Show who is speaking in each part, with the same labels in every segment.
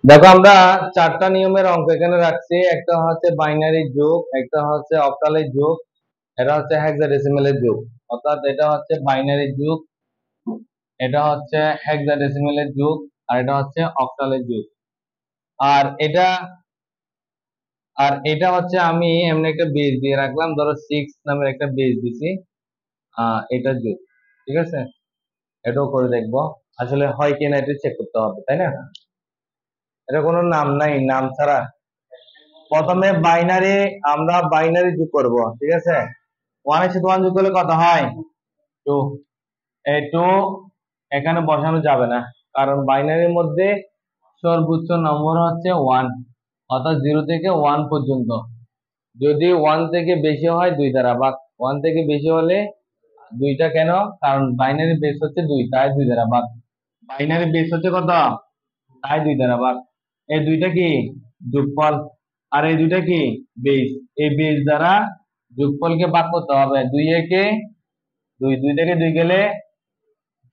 Speaker 1: দেখো আমরা চারটা নিয়মের অঙ্ক এখানে রাখছি। একটা হচ্ছে বাইনারি যোগ, একটা হচ্ছে অক্টালের যোগ, এটা হচ্ছে হেক্সাডেসিমেলের যোগ। অর্থাৎ এটা হচ্ছে বাইনারি যোগ, এটা হচ্ছে হেক্সাডেসিমেলের যোগ, আর এটা হচ্ছে অক্টালের যোগ। আর এটা এটা হচ্ছে আমি এমনি একটা বেস দিয়ে রাখলাম, ধরো 6 নামের একটা বেস দিছি, এটা যোগ। ঠিক আছে, এটাও করে দেখবো আসলে হয় কিনা, এটা চেক করতে হবে, তাই না? এটা কোনো নাম নাই, নাম ছাড়া প্রথমে বাইনারি, আমরা বাইনারি যোগ করব। ঠিক আছে, 1 এর সাথে 1 যোগ করলে কত হয়? 2। এই 2 এখানে বসানো যাবে না, কারণ বাইনারির মধ্যে সর্বোচ্চ নম্বর হচ্ছে 1, অর্থাৎ 0 থেকে 1 পর্যন্ত। যদি 1 থেকে বেশি হয় 2 দ্বারা ভাগ, 1 থেকে বেশি হলে 2টা কেন? কারণ বাইনারি বেস হচ্ছে 2, তাই 2 দ্বারা ভাগ। বাইনারি বেস হচ্ছে কত? তাই 2 দ্বারা ভাগ। এই দুইটা কি? যোগফল। আর এই দুইটা কি? বেস। এই বেস দ্বারা যোগফলকে ভাগ করতে হবে। 2 একে 2, 2 থেকে 2 গেলে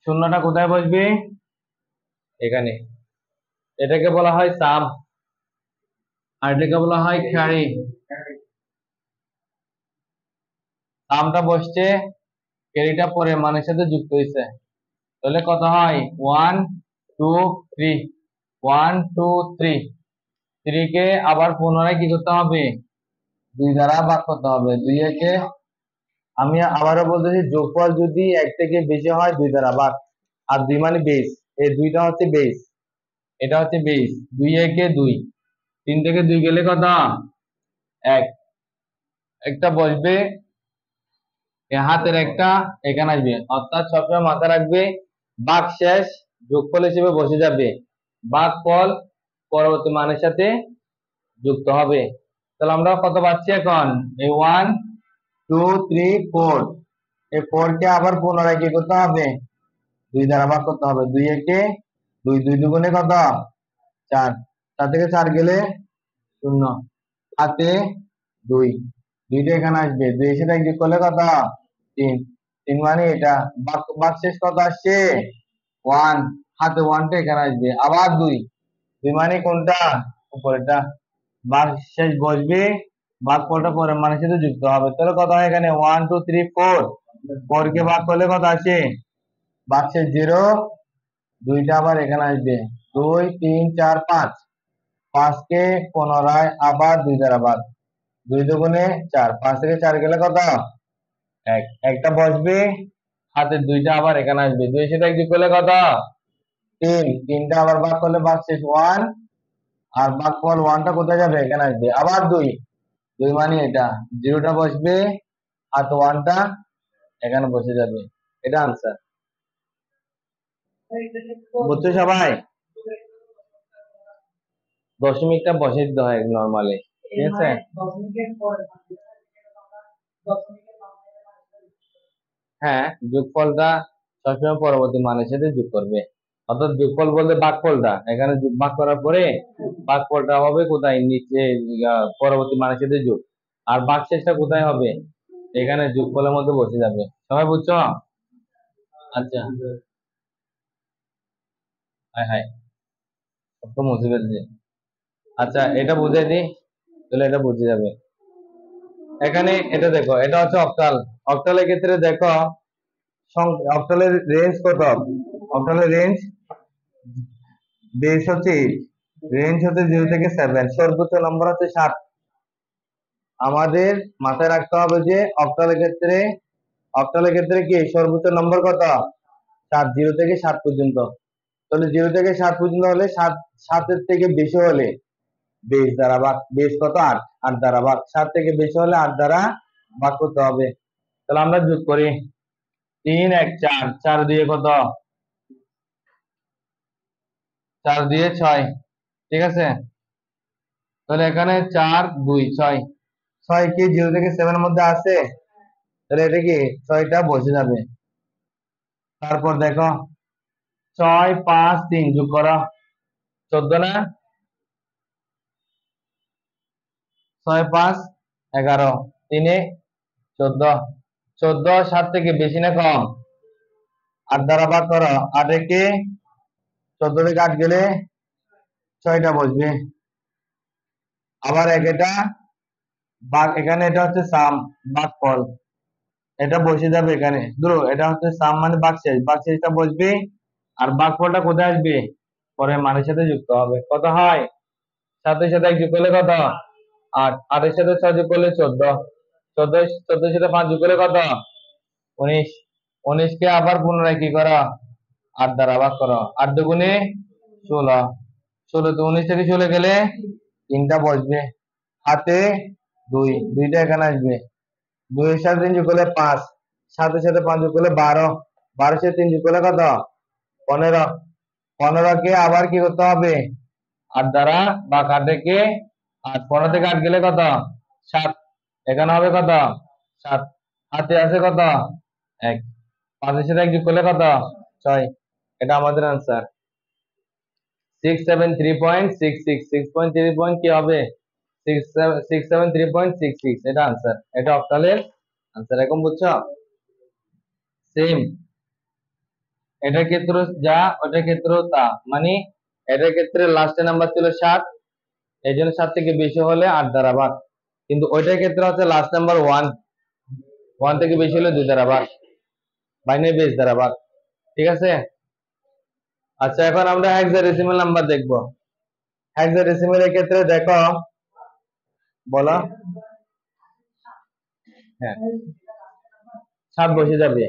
Speaker 1: শূন্যটা কোথায় বসবে? এখানে। এটাকে বলা হয় সাম, আর এটাকে বলা হয় ক্যারি। সামটা বসছে, ক্যারিটা পরে মানের সাথে যুক্ত হয়েছে, তাহলে কত হয়? 1 2 3, 1 2 3। 3 কে আবার পুনরায় কি করতে হবে? 2 দ্বারা ভাগ করতে হবে। 2 একে, আমি আবারও বলতেছি, যোগফল যদি 1 থেকে বেশি হয় 2 দ্বারা ভাগ। আর 2 মানে বেস, এই দুইটা হচ্ছে বেস, এটা হচ্ছে বেস। 2 একে 2, 3 থেকে 2 গেলে কত? 1। একটা বসবে, হাতের একটা এখানে আসবে, অর্থাৎ সবসময় মাথায় রাখবে ভাগশেষ যোগফল হিসেবে বসে যাবে, ভাগফল পরবর্তী মানের সাথে যুক্ত হবে। তাহলে আমরা কত পাচ্ছি এখন? এই 1 2 3 4, এই 4 কে আবার পুনরায় কি করতে হবে? 2 দ্বারা ভাগ করতে হবে। 2 একে 2, 2 দুগুণে কত? 4, 4 থেকে 4 গেলে 0, হাতে 2, 2টা এখানে আসবে, 2 এর সাথে যোগ করলে কত? 3, 3 মানে এটা। ভাগশেষ কত আসছে? 1, হাতে 1টা এখানে আসবে, আবার 2, 2 মানে কোনটা? উপরেরটা। ভাগশেষ বসবে, ভাগফলটা পরের মানের সাথে যুক্ত হবে। তাহলে কত হয় এখানে? 1 2 3 4, 4 কে ভাগ করলে কত আসে? ভাগশেষ 0, 2টা আবার এখানে আসবে, 2 3 4 5, 5 কে পুনরায় আবার 2 দ্বারা ভাগ, 2 দুগুণে 4, 5 থেকে 4 গেলে কত? 1, একটা বসবে, হাতে 2টা আবার এখানে আসবে, 2 এর সাথে 1 যোগ করলে কত? 3, 3টা আবার ভাগ করলে ভাগশেষ 1, আর ভাগফল 1টা কোথায় যাবে? এখানে আসবে, আবার 2, 2 মানে এটা, 0টা বসবে, আর 1টা এখানে বসে যাবে। এটা আনসার। বুঝছো সবাই? দশমিকটা বসে দিতে হয় নরমালি, ঠিক আছে? হ্যাঁ, যোগফলটা সবসময় পরবর্তী মানের সাথে যোগ করবে। অর্থাৎ যোগফল বলতে ভাগফলটা, এখানে ভাগ করার পরে ভাগফলটা হবে কোথায়? নিচে, পরবর্তী মানের সাথে যোগ। আর ভাগশেষটা কোথায় হবে? এখানে যোগফলের মধ্যে বসে যাবে। সবাই বুঝছো? আচ্ছা, হ্যাঁ হ্যাঁ, সব তো মুছে ফেলছে। আচ্ছা, এটা বুঝে দিই, তাহলে এটা বুঝে যাবে। এখানে এটা দেখো, এটা হচ্ছে অক্টাল। অক্টালের ক্ষেত্রে দেখো, অক্টালের রেঞ্জ কত? অক্টালের রেঞ্জ বেস হচ্ছে 8, রেঞ্জ হচ্ছে 0 থেকে 7, সর্বোচ্চ নম্বর হচ্ছে 7। আমাদের মাথায় রাখতে হবে যে অক্টালের ক্ষেত্রে কি সর্বোচ্চ নম্বর কত? 7, 0 থেকে 7 পর্যন্ত। তাহলে 0 থেকে 7 পর্যন্ত হলে 7, 7 এর থেকে বেশি হলে বেস দ্বারা ভাগ। বেস কত? 8, 8 দ্বারা ভাগ। 7 থেকে বেশি হলে 8 দ্বারা ভাগ করতে হবে। তাহলে আমরা যোগ করি, 3 1 4, 4 দিয়ে কত? 4 দিয়ে 6, ঠিক আছে? তাহলে এখানে 4 2 6, 6 কি 0 থেকে 7 এর মধ্যে আছে? তাহলে এটা কি 6টা বসে যাবে। তারপর দেখো 6 5 3 যোগ করো, 14 না? 6 5 11, 3 এ 14, 14 7 থেকে বেশি না কম? 8 দ্বারা ভাগ করো, 8 একে 14 থেকে 8 গেলে ছয়টা বসবে। আবার এটা ভাগ, এখানে এটা হচ্ছে সাম, ভাগফল, এটা বসে যাবে এখানে। ধরো এটা হচ্ছে সাম মানে ভাগশেষ, ভাগশেষটা বসবে আর ভাগফলটা কোথায় আসবে, পরে মানের সাথে যুক্ত হবে। কত হয়, 7 সাথে 1 যোগ করলে কত, 8, 8 সাথে 6 যোগ করলে 14, 14 সাথে 5 যোগ করলে কত, 19, 19 কে আবার পুনরায় কি করো, 8 দ্বারা ভাগ করো, 8 দুগুণে 16, 16 তো 19 থেকে চলে গেলে 3টা বসবে, হাতে 2, 2টা এখানে আসবে, 2 এর সাথে 3 যোগ করলে 5, 7 এর সাথে 5 যোগ করলে 12, 12 সাথে 3 যোগ করলে কত, 15, 15 কে আবার কি করতে হবে, 8 দ্বারা বা 8 থেকে 8, 15 থেকে 8 গেলে কত, 7, এখানে হবে কত, 7, হাতে আছে কত, 1, 5 এর সাথে 1 যোগ করলে কত, 6, এটা আমাদের आंसर 673.66, 6.3 কি হবে, 673.66, এটা आंसर, এটা অক্টালের आंसर। এখন বুঝছো, সেম এটার ক্ষেত্র যা ওটার ক্ষেত্র তা, মানে এটার ক্ষেত্রে লাস্টের নাম্বার ছিল 7, এই জন্য 7 থেকে বেশি হলে 8 দ্বারা ভাগ, কিন্তু ওইটার ক্ষেত্রে হচ্ছে লাস্ট নাম্বার 1, 1 থেকে বেশি হলে 2 দ্বারা ভাগ, বাইনারি বেস দ্বারা ভাগ, ঠিক আছে। আচ্ছা, এখন আমরা হেক্সাডেসিমাল নাম্বার দেখব। হেক্সাডেসিমাল এর ক্ষেত্রে দেখো, বলো, হ্যাঁ 7 বসে যাবে,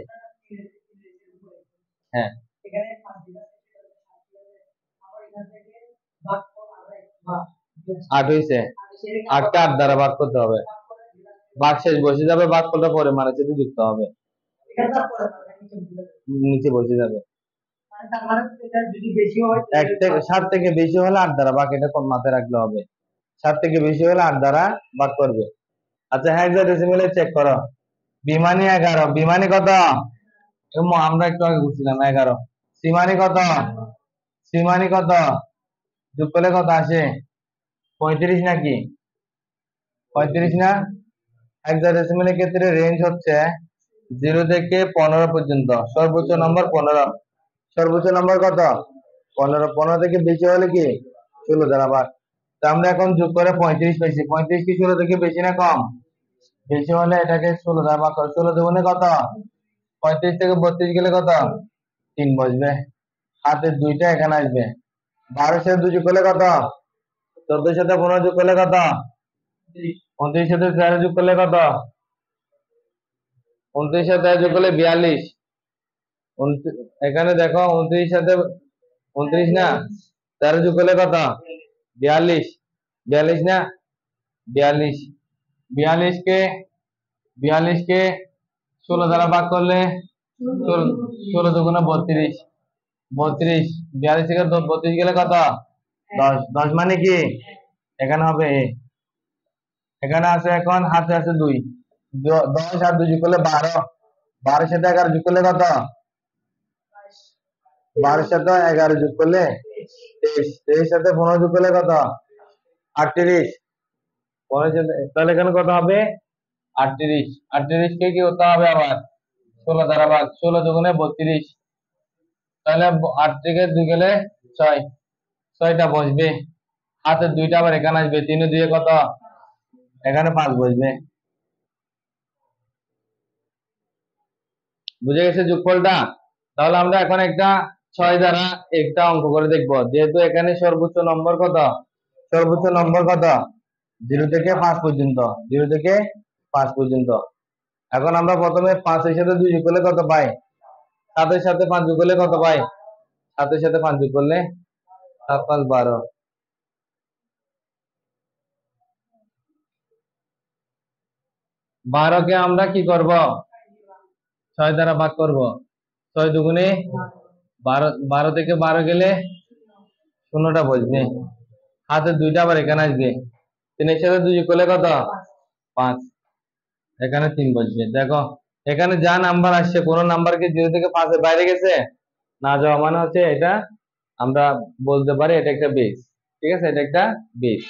Speaker 1: হ্যাঁ 8 হয়েছে, 8কে 8 দ্বারা ভাগ করতে হবে, ভাগ শেষ বসে যাবে, ভাগফলটা পরে মানের সাথে যুক্ত হবে, নিচে বসে যাবে। 7 থেকে বেশি হলে 8 দ্বারা ভাগ, এটা মাথায় রাখলে হবে, 7 থেকে বেশি হলে 8 দ্বারা ভাগ করবে। আচ্ছা, হেক্সাডেসিমালে চেক করো, বিমানি 11, বিমানি কত, আমরা একটু আগে বুঝছিলাম 11, সীমানি কত, সীমানি কত, যোগ করলে কত আসে, 35 নাকি, 35 না। হেক্সাডেসিমালের ক্ষেত্রে রেঞ্জ হচ্ছে 0 থেকে 15 পর্যন্ত, সর্বোচ্চ নম্বর 15, সর্বোচ্চ নম্বর কত, 15, 15 থেকে বেশি হলে কি 16 দ্বারা ভাগ। তো আমরা এখন যোগ করে 35 পাইছি, 35 কি 16 থেকে বেশি না কম, বেশি হলে এটাকে 16 দ্বারা ভাগ করো, 16 দুগুণে কত, 35 থেকে 32 গেলে কত, 3 বসবে, হাতে 2টা এখানে আসবে, 12 সাথে 2 যোগ করলে কত, 14 সাথে 15 যোগ করলে কত, 29 সাথে 13 যোগ করলে কত, 29 সাথে 13 যোগ করলে 42, এখানে দেখো 29 সাথে 29 না, 13 যোগ করলে কত, 42, 42 না, 42, 42 কে 16 দ্বারা ভাগ করলে 16 দুগুণে 32, 32, 42 থেকে 32 গেলে কত, 10, 10 মানে কি, এখানে হবে এ, এখানে আছে এখন হাতে আছে 2, 10 আর 2 যোগ করলে 12, 12 সাথে 11 যোগ করলে কত, 12 সাথে 11 যোগ করলে 23, 23 সাথে 15 যোগ করলে কত, 38, 15 সাথে, তাহলে এখানে কত হবে, 38, 38 কে কি করতে হবে আবার 16 দ্বারা ভাগ, 16 দুগুণে 32, তাহলে 8 থেকে 2 গেলে 6, 6টা বসবে, হাতে 2টা আবার এখানে আসবে, 3 2 কত, এখানে 5 বসবে। বুঝে গেছে যোগফলটা? তাহলে আমরা এখন একটা 6 দ্বারা একটা অঙ্ক করে দেখব, যেহেতু এখানে সর্বোচ্চ নম্বর কত, সর্বোচ্চ নম্বর কত, 0 থেকে 5 পর্যন্ত, 0 থেকে 5 পর্যন্ত। এখন আমরা প্রথমে 5 এর সাথে 2 যোগ করলে কত পাই, 7 এর সাথে 5 যোগ করলে কত পাই, 7 এর সাথে 5 যোগ করলে 7 5 12, 12 কে আমরা কি করব, 6 দ্বারা ভাগ করব, 6 দুগুণে 12, 12 থেকে 12 গেলে 0টা বসবে, হাতে 2টা আবার এখানে আসবে, 3 এর সাথে 2 যোগ করলে কত, 5, এখানে 3 বসবে। দেখো এখানে যা নাম্বার আসছে, কোন নাম্বার কি 0 থেকে 5 এর বাইরে গেছে, না যাওয়া মানে হচ্ছে এটা আমরা বলতে পারি এটা একটা বেস, ঠিক আছে, এটা একটা বেস।